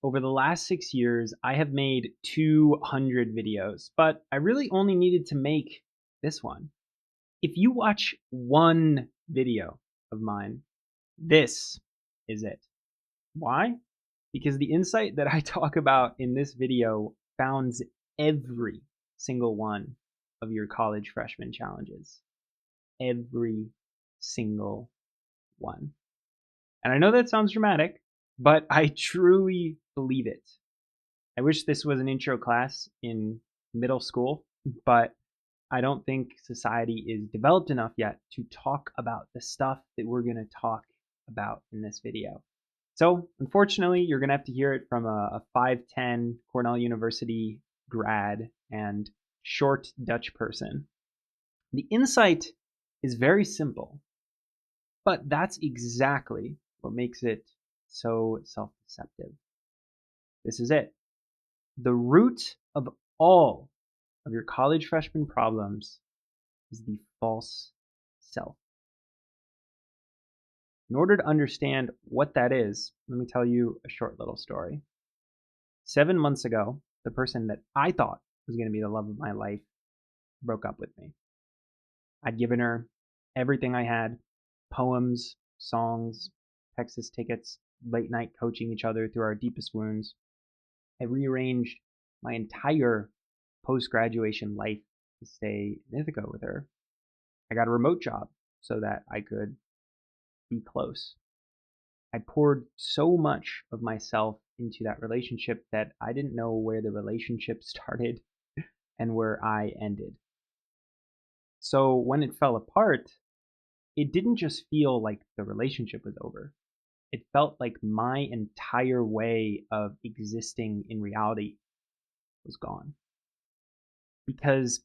Over the last 6 years, I have made 200 videos, but I really only needed to make this one. If you watch one video of mine, this is it. Why? Because the insight that I talk about in this video founds every single one of your college freshman challenges. Every single one. And I know that sounds dramatic, but I truly believe it. I wish this was an intro class in middle school, but I don't think society is developed enough yet to talk about the stuff that we're going to talk about in this video. So, unfortunately, you're going to have to hear it from a 5'10 Cornell University grad and short Dutch person. The insight is very simple, but that's exactly what makes it so self-deceptive. This is it. The root of all of your college freshman problems is the false self. In order to understand what that is, let me tell you a short little story. 7 months ago, the person that I thought was going to be the love of my life broke up with me. I'd given her everything I had: poems, songs, Texas tickets, late night coaching each other through our deepest wounds. I rearranged my entire post-graduation life to stay in Ithaca with her. I got a remote job so that I could be close. I poured so much of myself into that relationship that I didn't know where the relationship started and where I ended. So when it fell apart, it didn't just feel like the relationship was over. It felt like my entire way of existing in reality was gone. Because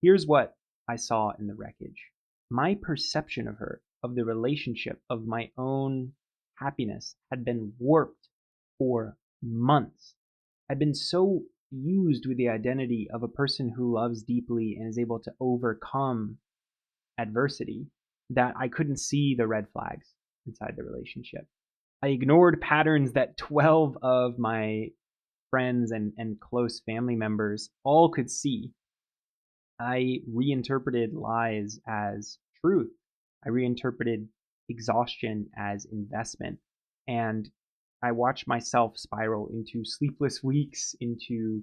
here's what I saw in the wreckage. My perception of her, of the relationship, of my own happiness had been warped for months. I'd been so fused with the identity of a person who loves deeply and is able to overcome adversity that I couldn't see the red flags inside the relationship. I ignored patterns that 12 of my friends and close family members all could see. I reinterpreted lies as truth. I reinterpreted exhaustion as investment. And I watched myself spiral into sleepless weeks, into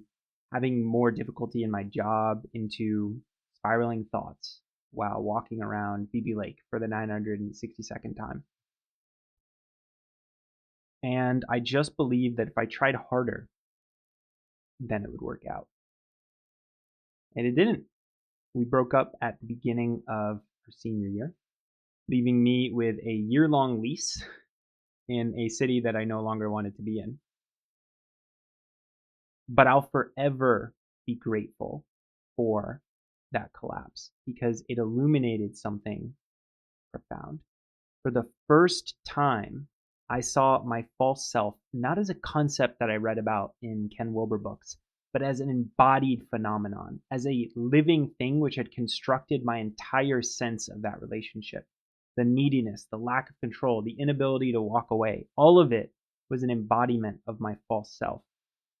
having more difficulty in my job, into spiraling thoughts while walking around BB Lake for the 962nd time. And I just believed that if I tried harder, then it would work out. And it didn't. We broke up at the beginning of our senior year, leaving me with a year-long lease in a city that I no longer wanted to be in. But I'll forever be grateful for that collapse because it illuminated something profound. For the first time, I saw my false self not as a concept that I read about in Ken Wilber books, but as an embodied phenomenon, as a living thing which had constructed my entire sense of that relationship. The neediness, the lack of control, the inability to walk away, all of it was an embodiment of my false self.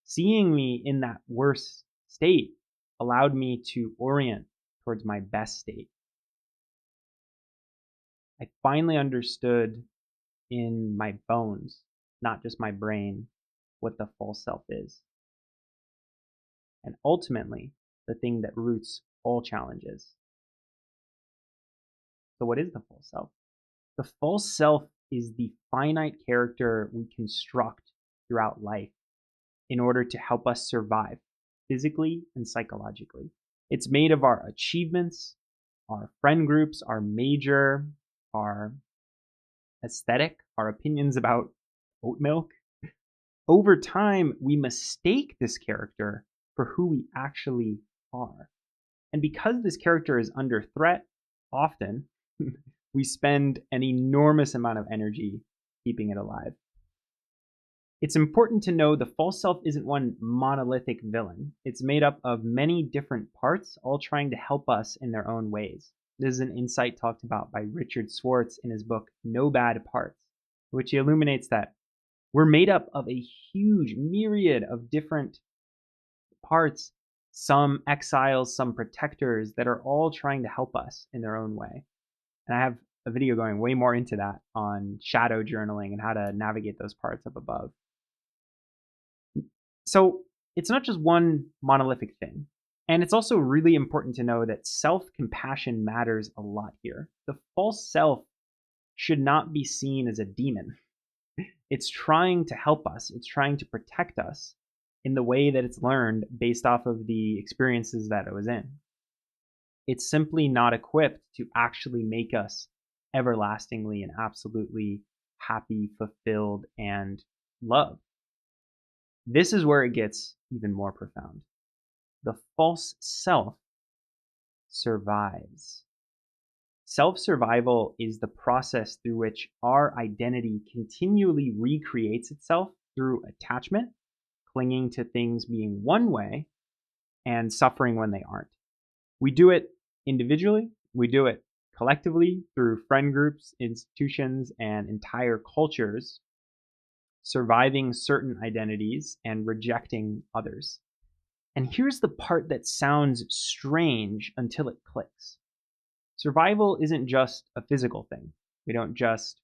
Seeing me in that worst state allowed me to orient towards my best state. I finally understood in my bones, not just my brain, what the false self is. And ultimately, the thing that roots all challenges. So what is the false self? The false self is the finite character we construct throughout life in order to help us survive physically and psychologically. It's made of our achievements, our friend groups, our major, our aesthetic, our opinions about oat milk. Over time, we mistake this character for who we actually are. And because this character is under threat, often we spend an enormous amount of energy keeping it alive. It's important to know the false self isn't one monolithic villain. It's made up of many different parts, all trying to help us in their own ways. This is an insight talked about by Richard Schwartz in his book, No Bad Parts, which he illuminates that We're made up of a huge myriad of different parts, some exiles, some protectors that are all trying to help us in their own way. And I have a video going way more into that on shadow journaling and how to navigate those parts up above. So it's not just one monolithic thing. And it's also really important to know that self-compassion matters a lot here. The false self should not be seen as a demon. It's trying to help us. It's trying to protect us in the way that it's learned based off of the experiences that it was in. It's simply not equipped to actually make us everlastingly and absolutely happy, fulfilled, and loved. This is where it gets even more profound. The false self survives. Self-survival is the process through which our identity continually recreates itself through attachment, clinging to things being one way, and suffering when they aren't. We do it individually, we do it collectively through friend groups, institutions, and entire cultures, surviving certain identities and rejecting others. And here's the part that sounds strange until it clicks. Survival isn't just a physical thing. We don't just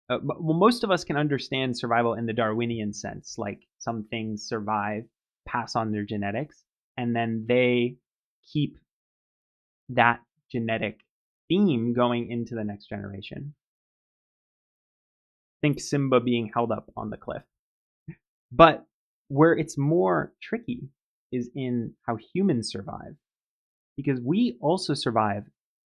well, most of us can understand survival in the Darwinian sense, like some things survive, pass on their genetics, and then they keep that genetic theme going into the next generation. Think Simba being held up on the cliff. But where it's more tricky is in how humans survive, because we also survive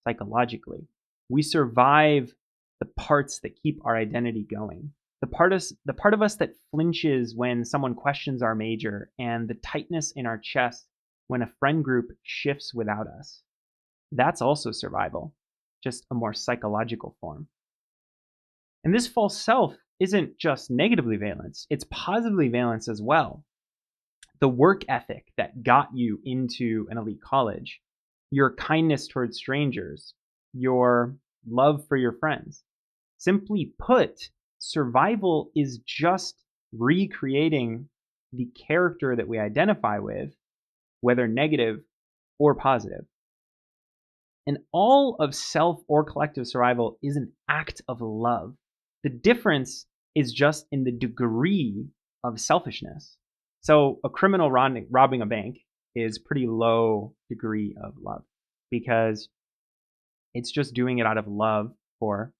psychologically. We survive the parts that keep our identity going. The part of us that flinches when someone questions our major, and the tightness in our chest when a friend group shifts without us. That's also survival, just a more psychological form. And this false self isn't just negatively valenced, it's positively valenced as well. The work ethic that got you into an elite college, your kindness towards strangers, your love for your friends. Simply put, survival is just recreating the character that we identify with, whether negative or positive. And all of self or collective survival is an act of love. The difference is just in the degree of selfishness. So a criminal robbing a bank is pretty low degree of love because it's just doing it out of love for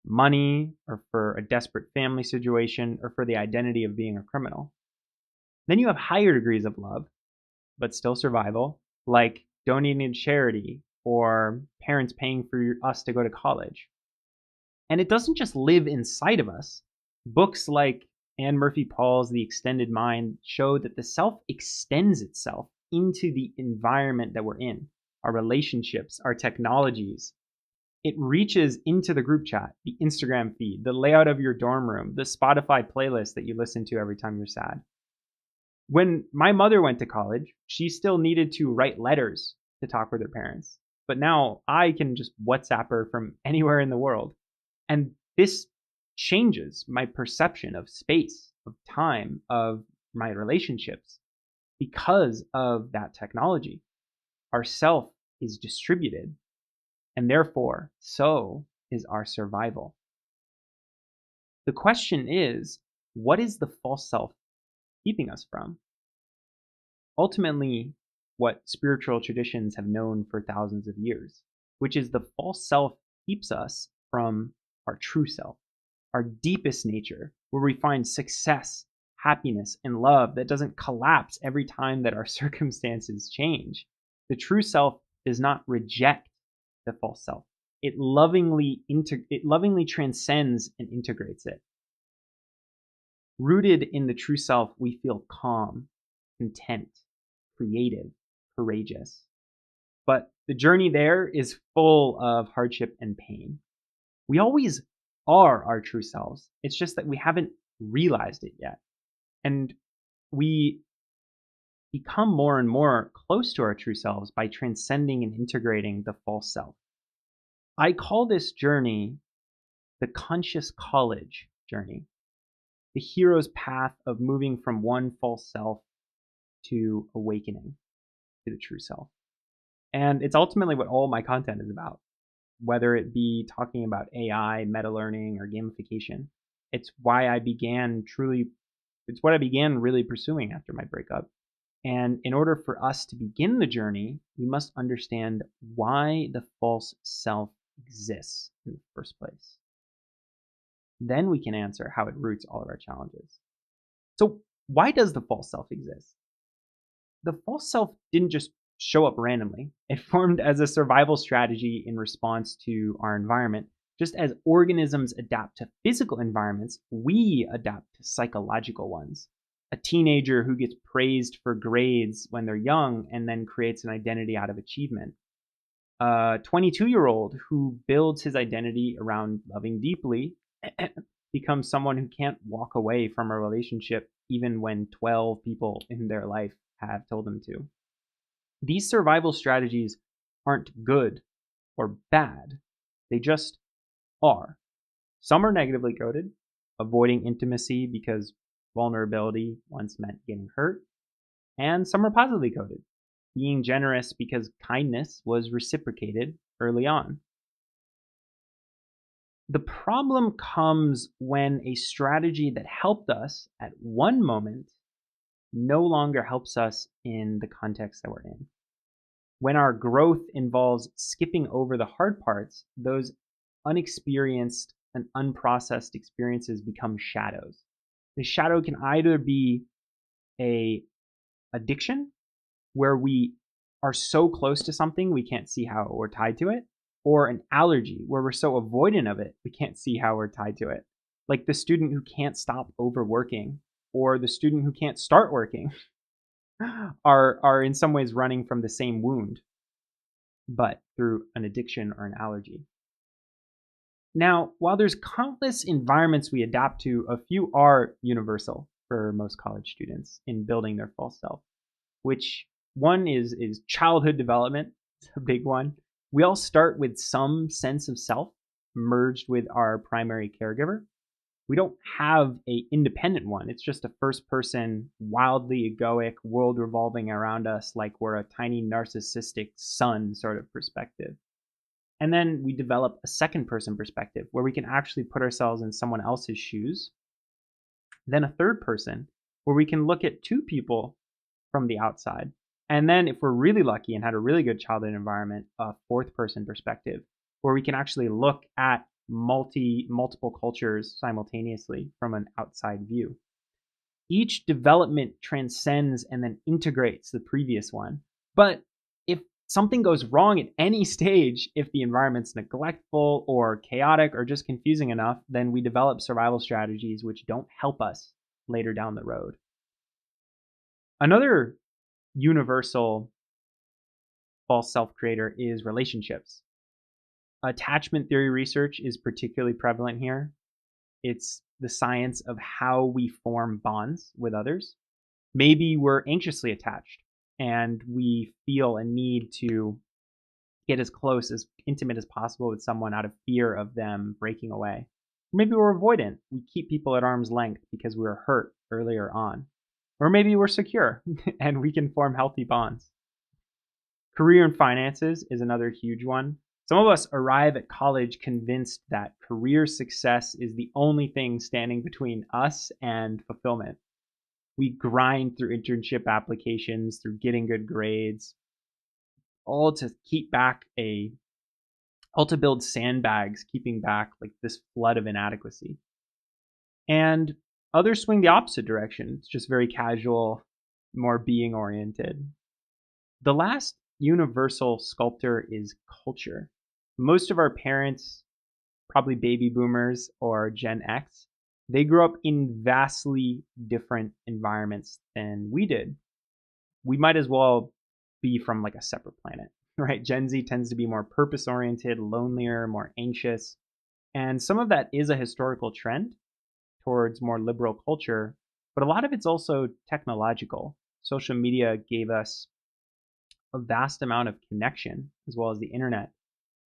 money or for a desperate family situation or for the identity of being a criminal. Then you have higher degrees of love, but still survival, like donating to charity or parents paying for us to go to college. And it doesn't just live inside of us. Books like Anne Murphy Paul's The Extended Mind show that the self extends itself into the environment that we're in, our relationships, our technologies. It reaches into the group chat, the Instagram feed, the layout of your dorm room, the Spotify playlist that you listen to every time you're sad. When my mother went to college, she still needed to write letters to talk with her parents. But now I can just WhatsApp her from anywhere in the world. And this changes my perception of space, of time, of my relationships because of that technology. Our self is distributed, and therefore, so is our survival. The question is, what is the false self keeping us from? Ultimately, what spiritual traditions have known for thousands of years, which is the false self keeps us from our true self, our deepest nature, where we find success, happiness, and love that doesn't collapse every time that our circumstances change. The true self does not reject the false self. It lovingly transcends and integrates it. Rooted in the true self, we feel calm, content, creative, courageous. But the journey there is full of hardship and pain. We always are our true selves. It's just that we haven't realized it yet. And we become more and more close to our true selves by transcending and integrating the false self. I call this journey the conscious college journey. the hero's path of moving from one false self to awakening to the true self. And it's ultimately what all my content is about, whether it be talking about AI, meta learning, or gamification. It's why I began truly, it's what I began really pursuing after my breakup. And in order for us to begin the journey, we must understand why the false self exists in the first place. Then we can answer how it roots all of our challenges. So, why does the false self exist? The false self didn't just show up randomly. It formed as a survival strategy in response to our environment. Just as organisms adapt to physical environments, we adapt to psychological ones. A teenager who gets praised for grades when they're young and then creates an identity out of achievement. A 22-year-old who builds his identity around loving deeply becomes someone who can't walk away from a relationship even when 12 people in their life have told them to. These survival strategies aren't good or bad. They just are. Some are negatively coded, avoiding intimacy because vulnerability once meant getting hurt, and some are positively coded, being generous because kindness was reciprocated early on. The problem comes when a strategy that helped us at one moment no longer helps us in the context that we're in. When our growth involves skipping over the hard parts, those unexperienced and unprocessed experiences become shadows. The shadow can either be a addiction where we are so close to something we can't see how we're tied to it, or an allergy where we're so avoidant of it we can't see how we're tied to it. Like the student who can't stop overworking, or the student who can't start working, are in some ways running from the same wound, but through an addiction or an allergy. Now, while there's countless environments we adapt to, a few are universal for most college students in building their false self, which one is childhood development. It's a big one. We all start with some sense of self merged with our primary caregiver. We don't have a independent one. It's just a first person, wildly egoic, world revolving around us like we're a tiny narcissistic sun sort of perspective. And then we develop a second person perspective where we can actually put ourselves in someone else's shoes. Then a third person where we can look at two people from the outside. And then if we're really lucky and had a really good childhood environment, a fourth person perspective where we can actually look at multiple cultures simultaneously from an outside view. Each development transcends and then integrates the previous one. But if something goes wrong at any stage, if the environment's neglectful or chaotic or just confusing enough, then we develop survival strategies which don't help us later down the road. Another universal false self-creator is relationships. Attachment theory research is particularly prevalent here. It's the science of how we form bonds with others. Maybe we're anxiously attached and we feel a need to get as close, as intimate as possible with someone out of fear of them breaking away. Maybe we're avoidant. We keep people at arm's length because we were hurt earlier on. Or maybe we're secure and we can form healthy bonds. Career and finances is another huge one. Some of us arrive at college convinced that career success is the only thing standing between us and fulfillment. We grind through internship applications, through getting good grades, all to build sandbags, keeping back like this flood of inadequacy. And others swing the opposite direction. It's just very casual, more being oriented. The last universal sculptor is culture. Most of our parents, probably baby boomers or Gen X, they grew up in vastly different environments than we did. We might as well be from like a separate planet, right? Gen Z tends to be more purpose oriented, lonelier, more anxious. And some of that is a historical trend towards more liberal culture, but a lot of it's also technological. Social media gave us a vast amount of connection as well as the internet,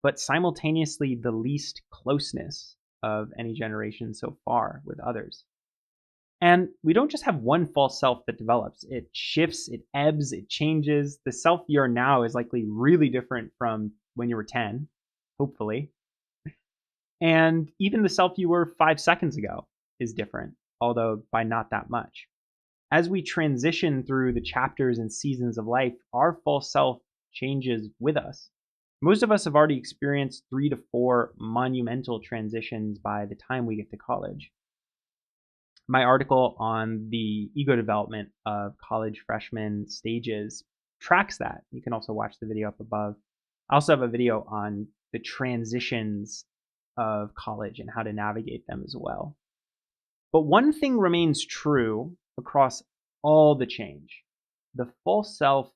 but simultaneously the least closeness of any generation so far with others. And we don't just have one false self that develops. It shifts, it ebbs, it changes. The self you're now is likely really different from when you were 10, hopefully. And even the self you were 5 seconds ago is different, although by not that much. As we transition through the chapters and seasons of life, our false self changes with us. Most of us have already experienced 3 to 4 monumental transitions by the time we get to college. My article on the ego development of college freshman stages tracks that. You can also watch the video up above. I also have a video on the transitions of college and how to navigate them as well. But one thing remains true across all the change. The false self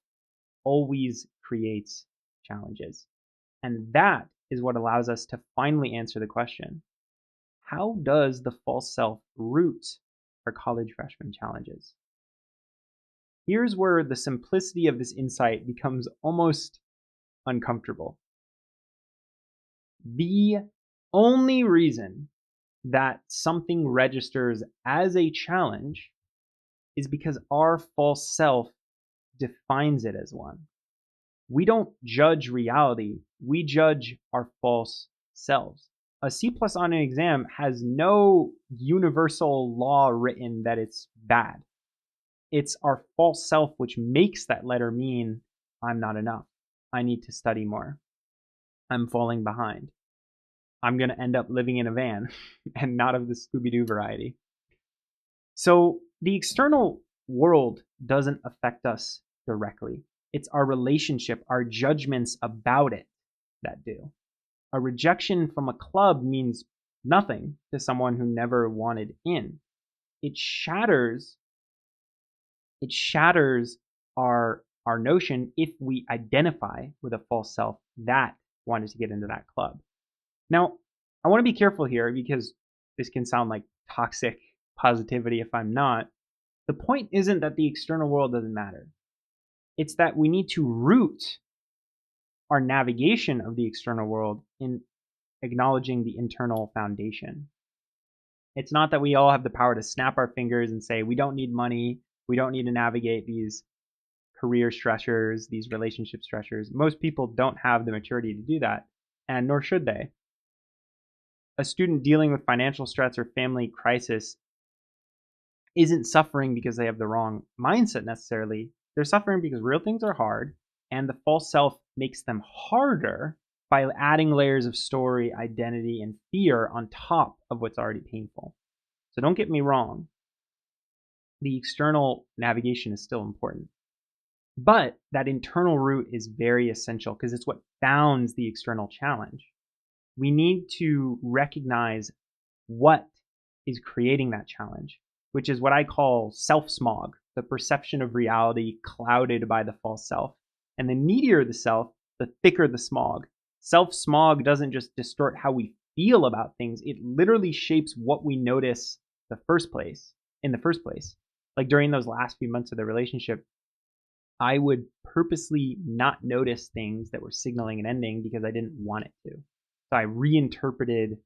always creates challenges. And that is what allows us to finally answer the question, how does the false self root our college freshman challenges? Here's where the simplicity of this insight becomes almost uncomfortable. The only reason that something registers as a challenge is because our false self defines it as one. We don't judge reality, we judge our false selves. A C+ on an exam has no universal law written that it's bad. It's our false self which makes that letter mean I'm not enough. I need to study more. I'm falling behind. I'm going to end up living in a van and not of the Scooby-Doo variety. So the external world doesn't affect us directly. It's our relationship, our judgments about it that do. A rejection from a club means nothing to someone who never wanted in. It shatters our notion if we identify with a false self that wanted to get into that club. Now, I want to be careful here because this can sound like toxic positivity if I'm not. The point isn't that the external world doesn't matter. It's that we need to root our navigation of the external world in acknowledging the internal foundation. It's not that we all have the power to snap our fingers and say, we don't need money, we don't need to navigate these career stressors, these relationship stressors. Most people don't have the maturity to do that, and nor should they. A student dealing with financial stress or family crisis isn't suffering because they have the wrong mindset necessarily. They're suffering because real things are hard, and the false self makes them harder by adding layers of story, identity, and fear on top of what's already painful. So don't get me wrong. The external navigation is still important. But that internal root is very essential because it's what bounds the external challenge. We need to recognize what is creating that challenge, which is what I call self-smog, the perception of reality clouded by the false self. And the needier the self, the thicker the smog. Self-smog doesn't just distort how we feel about things, it literally shapes what we notice in the first place. Like during those last few months of the relationship, I would purposely not notice things that were signaling an ending because I didn't want it to. So I reinterpreted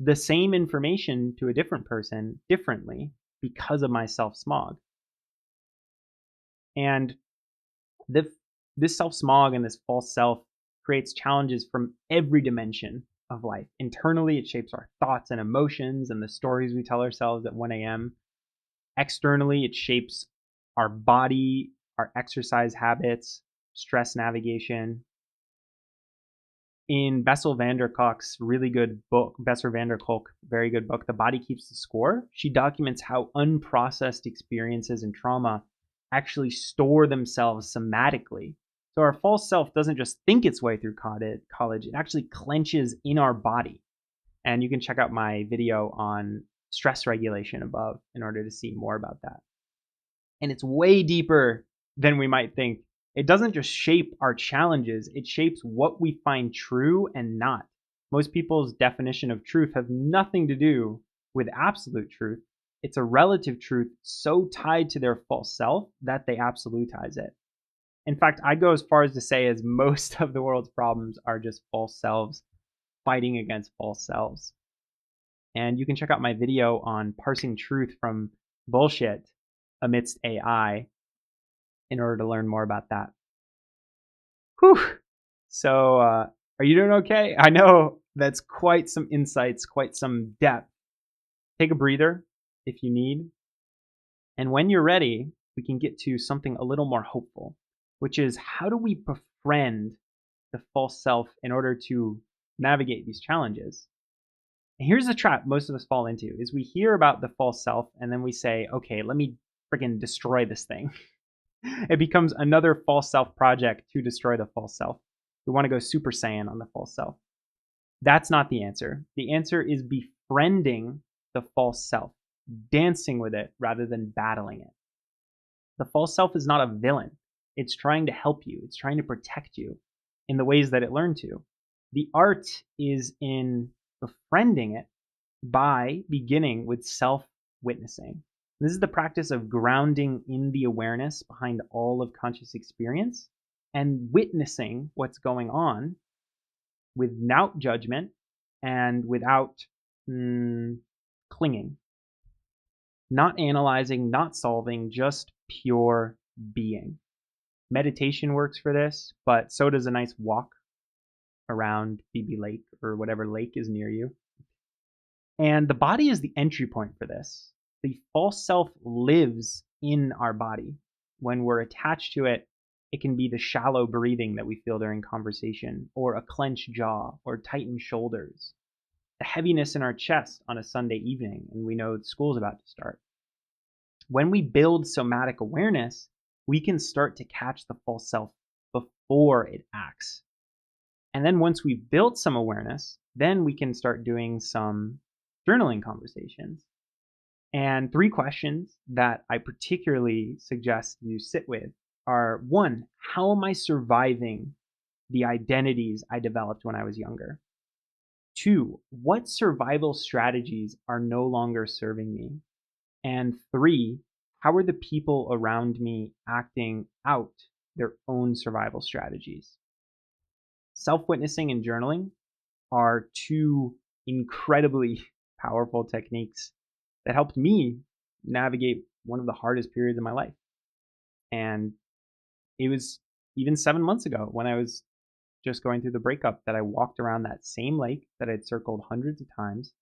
the same information to a different person differently because of my self-smog. And this self-smog and this false self creates challenges from every dimension of life. Internally, it shapes our thoughts and emotions and the stories we tell ourselves at 1 a.m. Externally, it shapes our body, our exercise habits, stress navigation. In Bessel van der Kolk's really good book, Bessel van der Kolk, very good book, The Body Keeps the Score, she documents how unprocessed experiences and trauma actually store themselves somatically. So our false self doesn't just think its way through college, it actually clenches in our body. And you can check out my video on stress regulation above in order to see more about that. And it's way deeper than we might think. It doesn't just shape our challenges, it shapes what we find true and not. Most people's definition of truth have nothing to do with absolute truth. It's a relative truth so tied to their false self that they absolutize it. In fact, I go as far as to say as most of the world's problems are just false selves fighting against false selves. And you can check out my video on parsing truth from bullshit amidst AI in order to learn more about that. Whew. So, are you doing okay? I know that's quite some insights, quite some depth. Take a breather if you need. And when you're ready, we can get to something a little more hopeful, which is how do we befriend the false self in order to navigate these challenges? And here's the trap most of us fall into is we hear about the false self and then we say, okay, let me freaking destroy this thing. It becomes another false self project to destroy the false self. We want to go Super Saiyan on the false self. That's not the answer. The answer is befriending the false self, dancing with it rather than battling it. The false self is not a villain. It's trying to help you. It's trying to protect you in the ways that it learned to. The art is in befriending it by beginning with self-witnessing. This is the practice of grounding in the awareness behind all of conscious experience and witnessing what's going on without judgment and without clinging. Not analyzing, not solving, just pure being. Meditation works for this, but so does a nice walk around BB Lake or whatever lake is near you. And the body is the entry point for this. The false self lives in our body. When we're attached to it, it can be the shallow breathing that we feel during conversation, or a clenched jaw, or tightened shoulders, the heaviness in our chest on a Sunday evening, and we know school's about to start. When we build somatic awareness, we can start to catch the false self before it acts. And then once we've built some awareness, then we can start doing some journaling conversations. And 3 questions that I particularly suggest you sit with are 1, how am I surviving the identities I developed when I was younger? 2, what survival strategies are no longer serving me? And 3, how are the people around me acting out their own survival strategies? Self-witnessing and journaling are 2 incredibly powerful techniques that helped me navigate one of the hardest periods of my life. And it was even 7 months ago when I was just going through the breakup that I walked around that same lake that I'd circled hundreds of times,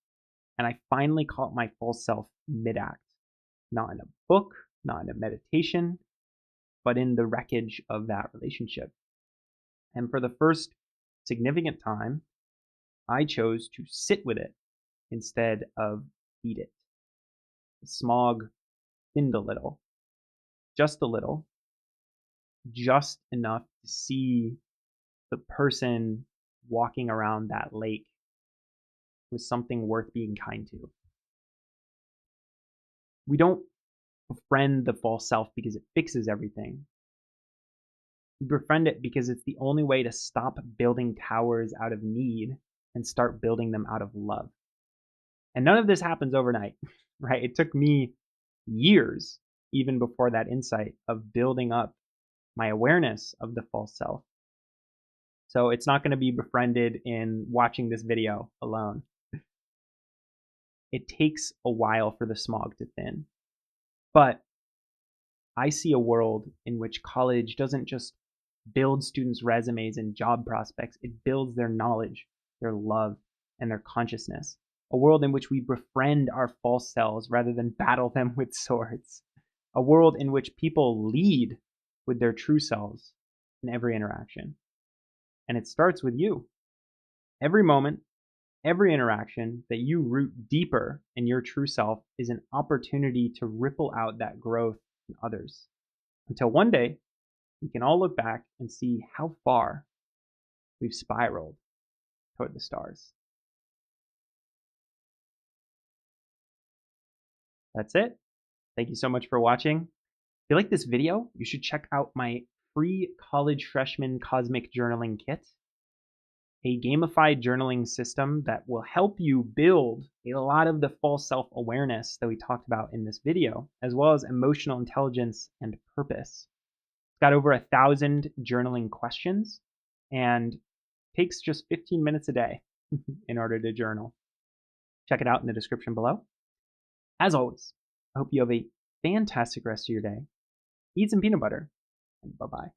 and I finally caught my false self mid-act. Not in a book, not in a meditation, but in the wreckage of that relationship. And for the first significant time, I chose to sit with it instead of feed it. The smog thinned a little, just enough to see the person walking around that lake was something worth being kind to. We don't befriend the false self because it fixes everything. We befriend it because it's the only way to stop building towers out of need and start building them out of love. And none of this happens overnight, right? It took me years, even before that insight, of building up my awareness of the false self. So it's not going to be befriended in watching this video alone. It takes a while for the smog to thin. But I see a world in which college doesn't just build students' resumes and job prospects, it builds their knowledge, their love, and their consciousness. A world in which we befriend our false selves rather than battle them with swords. A world in which people lead with their true selves in every interaction. And it starts with you. Every moment, every interaction that you root deeper in your true self is an opportunity to ripple out that growth in others. Until one day, we can all look back and see how far we've spiraled toward the stars. That's it. Thank you so much for watching. If you like this video, you should check out my free college freshman cosmic journaling kit, a gamified journaling system that will help you build a lot of the false self-awareness that we talked about in this video, as well as emotional intelligence and purpose. It's got over 1,000 journaling questions and takes just 15 minutes a day in order to journal. Check it out in the description below. As always, I hope you have a fantastic rest of your day. Eat some peanut butter, and bye bye.